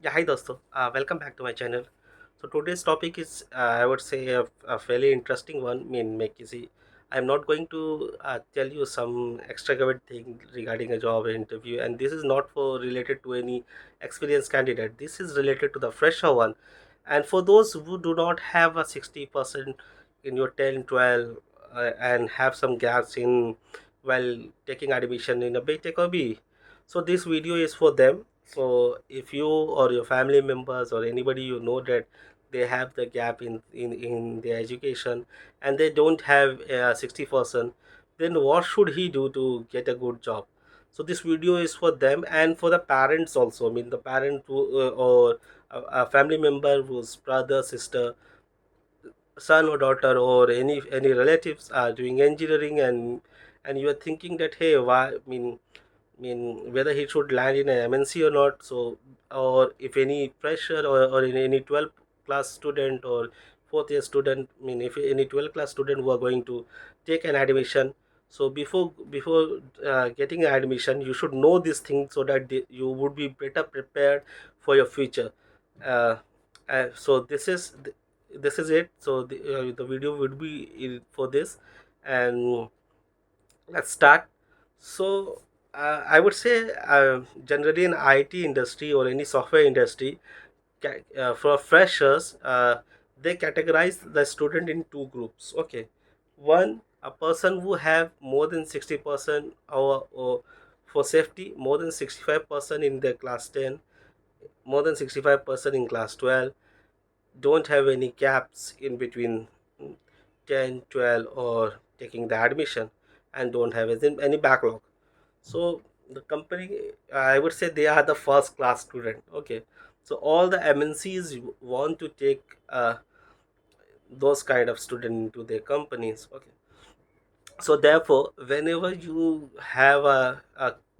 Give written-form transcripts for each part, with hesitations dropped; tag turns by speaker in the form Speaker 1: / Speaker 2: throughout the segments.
Speaker 1: Yeah, hi Dosto. Welcome back to my channel. So today's topic is, I would say, a fairly interesting one. I mean, make you see, I'm not going to tell you some extravagant thing regarding a job interview, and this is not for related to any experienced candidate. This is related to the fresher one, and for those who do not have a 60% in your 10, 12, and have some gaps in while taking admission in a B Tech or B. So this video is for them. So if you or your family members or anybody you know that they have the gap in their education and they don't have 60%, then what should he do to get a good job? So this video is for them and for the parents also. I mean, the parent who, or a family member whose brother, sister, son or daughter or any relatives are doing engineering, and you are thinking that, hey, why, I mean whether he should land in an MNC or not. So, or if any pressure, or in any 12th class student or fourth year student, I mean if any 12th class student who are going to take an admission. So before getting an admission, you should know this thing so that you would be better prepared for your future. uh, so this is it. So the video would be for this, and let's start. So I would say, generally in IT industry or any software industry, for freshers, they categorize the student in two groups. Okay, one, a person who have more than 60%, or for safety more than 65% in their class 10, more than 65% in class 12, don't have any gaps in between, 10, 12, or taking the admission, and don't have any backlog. So the company, I would say, they are the first class student. Okay, so all the MNCs want to take those kind of student into their companies. Okay, so therefore whenever you have a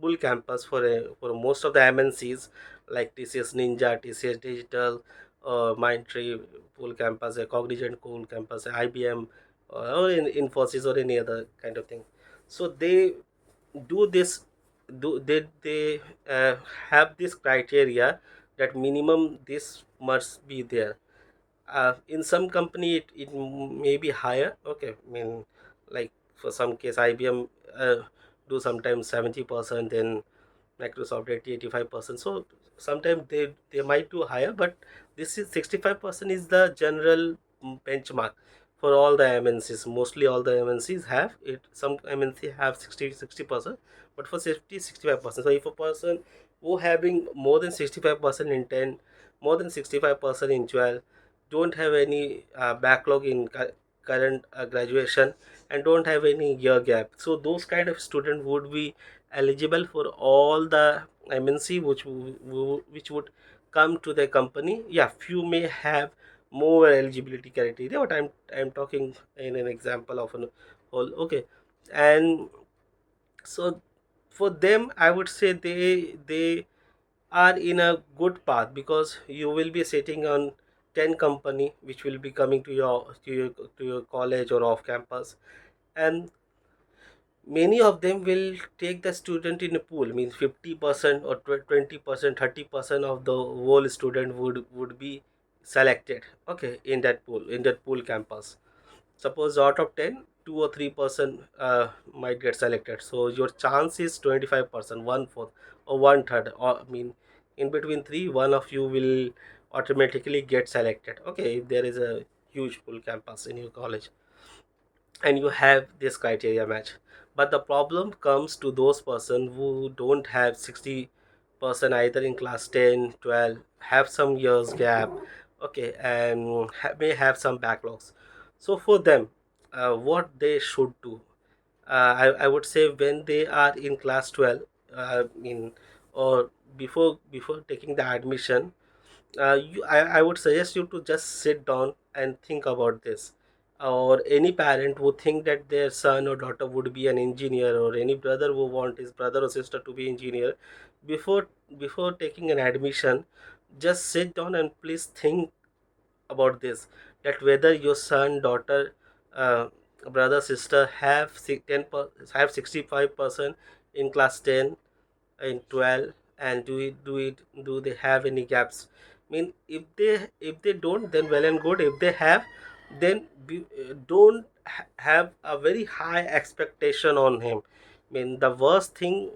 Speaker 1: full campus for most of the MNCs, like TCS Ninja, TCS Digital, Mindtree full campus, a Cognizant full campus, IBM, or in Infosys or any other kind of thing. So they do this, they have this criteria that minimum this must be there. In some company it may be higher. Okay, I mean, like for some case IBM do sometimes 70%, then Microsoft 80-85%. So sometimes they might do higher, but this is 65% is the general benchmark for all the MNCs. Mostly all the MNCs have it. Some MNC have 60%, but for safety 65%. So if a person who having more than 65% in 10, more than 65% in 12, don't have any backlog in current graduation, and don't have any year gap, so those kind of student would be eligible for all the MNC which would come to the company. Yeah, few may have more eligibility criteria, but I'm talking in an example of an whole. Okay, and so for them I would say they are in a good path, because you will be sitting on 10 company which will be coming to your college or off campus, and many of them will take the student in a pool. Means 50% or 20%, 30% of the whole student would be selected. Okay, in that pool campus. Suppose out of 10, 2 or 3% might get selected, so your chance is 25%, one fourth or one third, or I mean, in between three, one of you will automatically get selected. Okay, if there is a huge pool campus in your college and you have this criteria match. But the problem comes to those person who don't have 60% either in class 10, 12, have some years gap. Okay, and may have some backlogs. So for them, what they should do, I would say, when they are in class 12, in or before taking the admission, I would suggest you to just sit down and think about this. Or any parent who think that their son or daughter would be an engineer, or any brother who want his brother or sister to be engineer, before before taking an admission, just sit down and please think about this, that whether your son, daughter, uh, brother, sister have 10 have 65% in class 10, in 12, and do they have any gaps? I mean, if they don't, then well and good. If they have, then don't have a very high expectation on him. I mean, the worst thing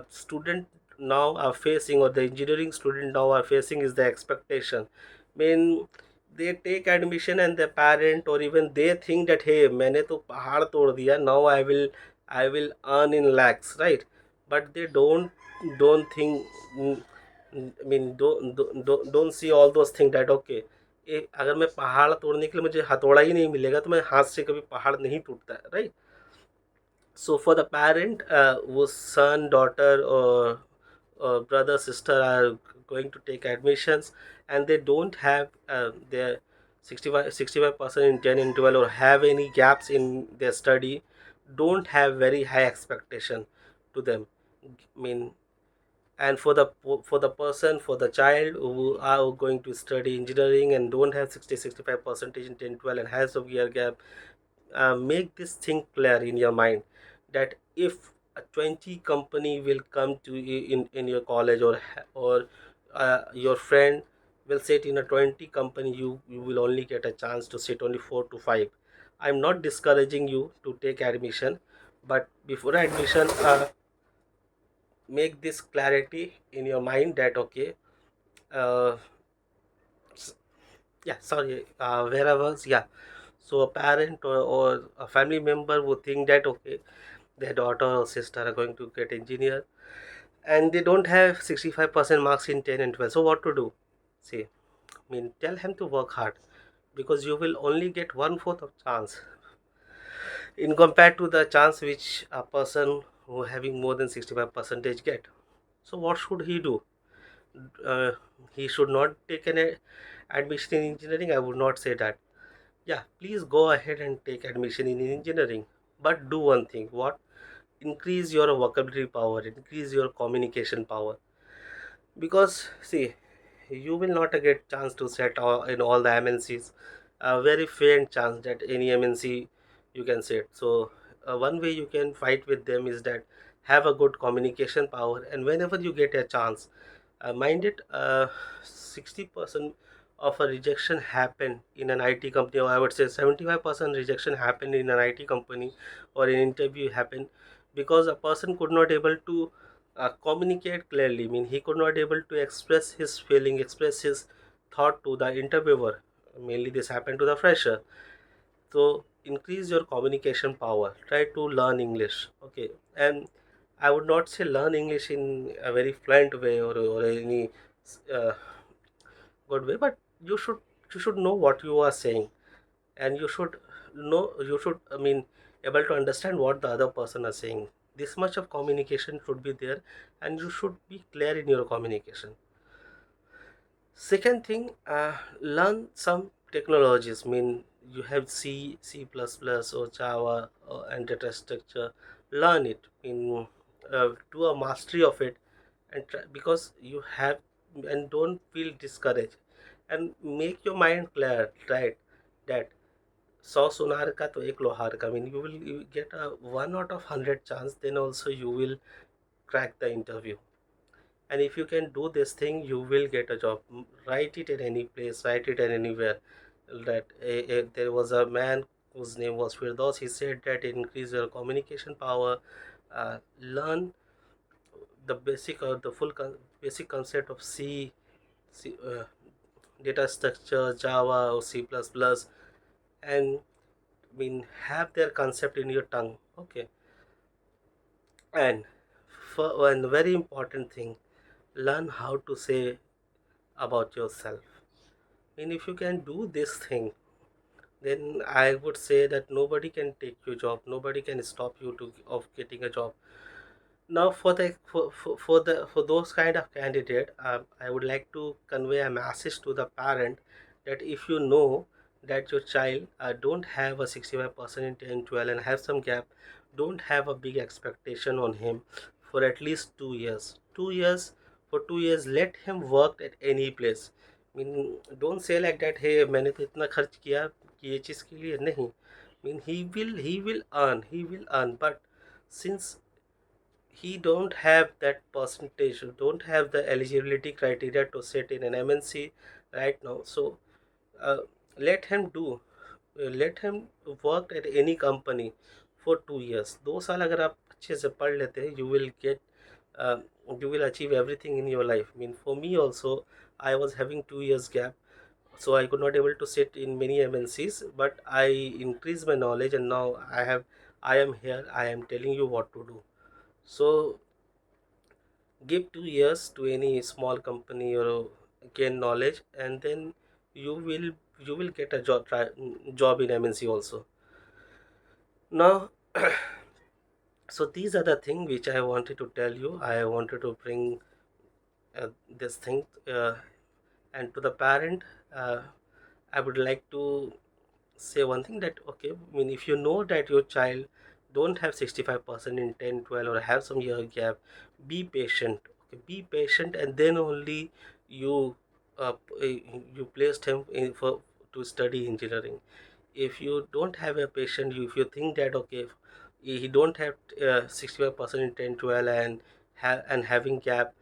Speaker 1: student now are facing, or the engineering student now are facing, is the expectation. I mean, they take admission and the parent or even they think that, hey, मैंने तो पहाड़ तोड़ दिया, now I will earn in lakhs, right? But they don't think, I mean, don't see all those things that, okay, अगर मैं पहाड़ तोड़ने के लिए मुझे हथौड़ा ही नहीं मिलेगा तो मैं हाथ से कभी पहाड़ नहीं टूटता, right? So for the parent whose son, daughter, or brother, sister are going to take admissions, and they don't have their 65% in 10 and 12, or have any gaps in their study, don't have very high expectation to them. I mean, and for the person, for the child who are going to study engineering and don't have 65 percentage in 10 12 and has a year gap, make this thing clear in your mind, that if a 20 company will come to you in your college, or your friend will sit in a 20 company, you will only get a chance to sit only 4 to 5. I'm not discouraging you to take admission, but before admission, make this clarity in your mind that, okay, uh, yeah, sorry, where I was, yeah. So a parent or a family member would think that, okay, their daughter or sister are going to get engineer, and they don't have 65% marks in 10 and 12. So what to do? See, I mean, tell him to work hard, because you will only get one fourth of chance in compared to the chance which a person who having more than 65 percentage get. So what should he do? uh, he should not take an admission in engineering? I would not say that. Yeah, please go ahead and take admission in engineering, but do one thing. What? Increase your vocabulary power, increase your communication power. Because see, you will not get chance to set in all the MNCs. A very faint chance that any MNC you can set. So one way you can fight with them is that have a good communication power, and whenever you get a chance, mind it, 60% of a rejection happen in an IT company, or I would say 75% rejection happen in an IT company, or an interview happen because a person could not able to communicate clearly. I mean, he could not able to express his feeling, express his thought to the interviewer. Mainly this happened to the fresher. So increase your communication power, try to learn English, okay? And I would not say learn English in a very fluent way, or any uh, good way, but you should know what you are saying, and you should, I mean, able to understand what the other person is saying. This much of communication should be there, and you should be clear in your communication. Second thing, learn some technologies. I mean, you have C++, or Java, and data structure. Learn it. In Do a mastery of it, and because you have, and don't feel discouraged, and make your mind clear, right? That 100 सुनार का तो एक लोहार का. I mean, you get a 1 out of 100 chance, then also you will crack the interview. And if you can do this thing, you will get a job. Write it in any place, write it in anywhere. That there was a man whose name was Firdaus. He said that increase your communication power, learn the basic or the basic concept of C, data structure, Java or C++, and I mean, have their concept in your tongue, okay? And for one very important thing, learn how to say about yourself. And if you can do this thing, then I would say that nobody can take your job, nobody can stop you to of getting a job. Now for those kind of candidate, I would like to convey a message to the parent, that if you know that your child don't have a 65% in 10 12 and have some gap, don't have a big expectation on him for at least 2 years. 2 years, for 2 years, let him work at any place. I mean, don't say like that, hey, मैंने तो इतना खर्च किया कि ये चीज़ के लिए. नहीं. I mean, he will earn, but since he don't have that percentage, don't have the eligibility criteria to sit in an MNC right now. So uh, let him do, let him work at any company for 2 years. 2 साल अगर आप अच्छे से पढ़ लेते हैं, uh, you will achieve everything in your life. I mean, for me also, I was having 2 years gap, so I could not able to sit in many MNCs, but I increased my knowledge, and now I am here, I am telling you what to do. So give 2 years to any small company or gain knowledge, and then you will you will get a job in MNC also. Now so these are the things which I wanted to tell you. I wanted to bring this thing, and to the parent, uh, I would like to say one thing, that okay, I mean, if you know that your child don't have 65% in 10 12 or have some year gap, be patient. Okay, be patient, and then only you you placed him in for to study engineering. If you don't have a patient, if you think that okay, he don't have 65% in 10 12 and having gap,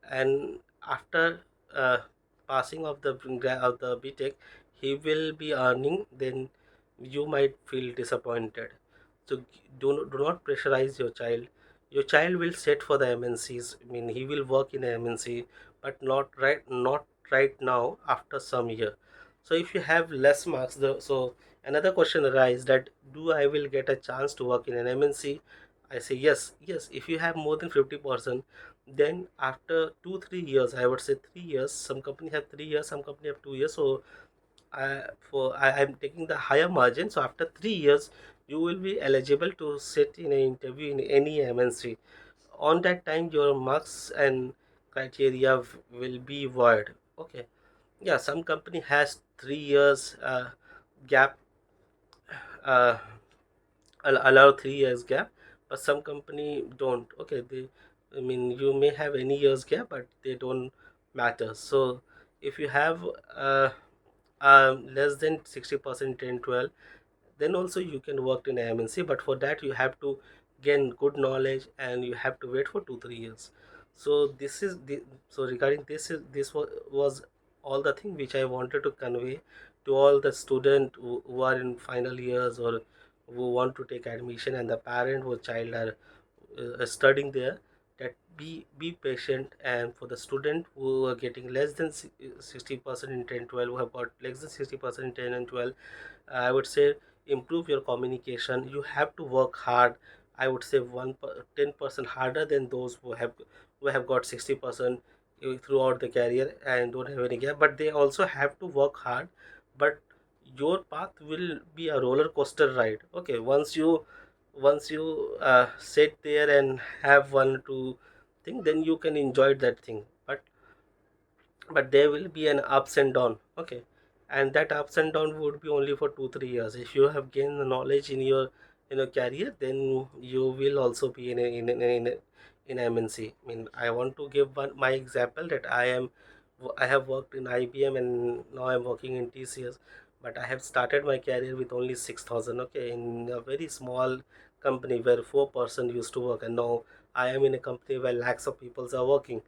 Speaker 1: and after uh, passing of the BTech he will be earning, then you might feel disappointed. So do not pressurize your child. Your child will set for the MNCs. I mean, he will work in a MNC, but not right now, after some year. So if you have less marks, so another question arises, that do I will get a chance to work in an MNC? I say yes, yes. If you have more than 50%, then after 2 3 years, I would say 3 years. Some company have 3 years, some company have 2 years. So I'm taking the higher margin. So after 3 years, you will be eligible to sit in an interview in any MNC. On that time, your marks and criteria will be void. Okay. Yeah, some company has 3 years gap, uh, allow 3 years gap, but some company don't. Okay, they, I mean, you may have any years gap, but they don't matter. So if you have less than 60% 10 12, then also you can work in a MNC, but for that you have to gain good knowledge and you have to wait for 2 3 years. So this is the, so regarding this was all the thing which I wanted to convey to all the student who are in final years, or who want to take admission, and the parent whose child are studying there, that be patient. And for the student who are getting less than 60% in 10 12, who have got less than 60% in 10 and 12, I would say improve your communication. You have to work hard. I would say 10% harder than those who have got 60% throughout the career and don't have any gap. But they also have to work hard. But your path will be a roller coaster ride. Okay, once you sit there and have one two thing, then you can enjoy that thing. But there will be an ups and down. Okay, and that ups and down would be only for 2 3 years. If you have gained the knowledge in your career, then you will also be in MNC. I mean, I want to give my example, that I have worked in IBM, and now I'm working in TCS, but I have started my career with only 6,000. Okay, in a very small company where 4% used to work, and now I am in a company where lakhs of people are working.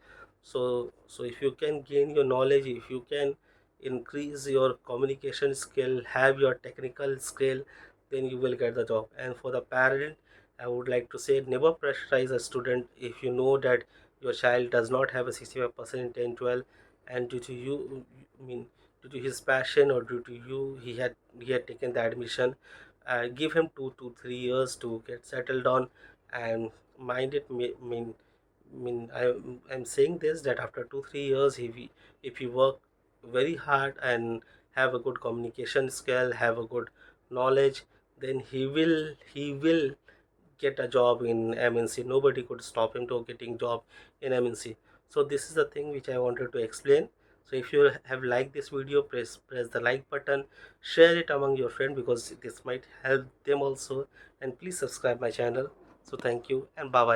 Speaker 1: So if you can gain your knowledge, if you can increase your communication skill, have your technical skill, then you will get the job. And for the parent, I would like to say, never pressurize a student. If you know that your child does not have a 65% in 10 12, and due to you, I mean, due to his passion, or due to you, he had taken the admission, give him 2 to 3 years to get settled on. And mind it, I'm saying this, that after 2 3 years, if you work very hard and have a good communication skill, have a good knowledge, then he will get a job in MNC. Nobody could stop him to getting job in MNC. So this is the thing which I wanted to explain. So if you have liked this video, press the like button, share it among your friends, because this might help them also, and please subscribe my channel. So thank you, and bye bye.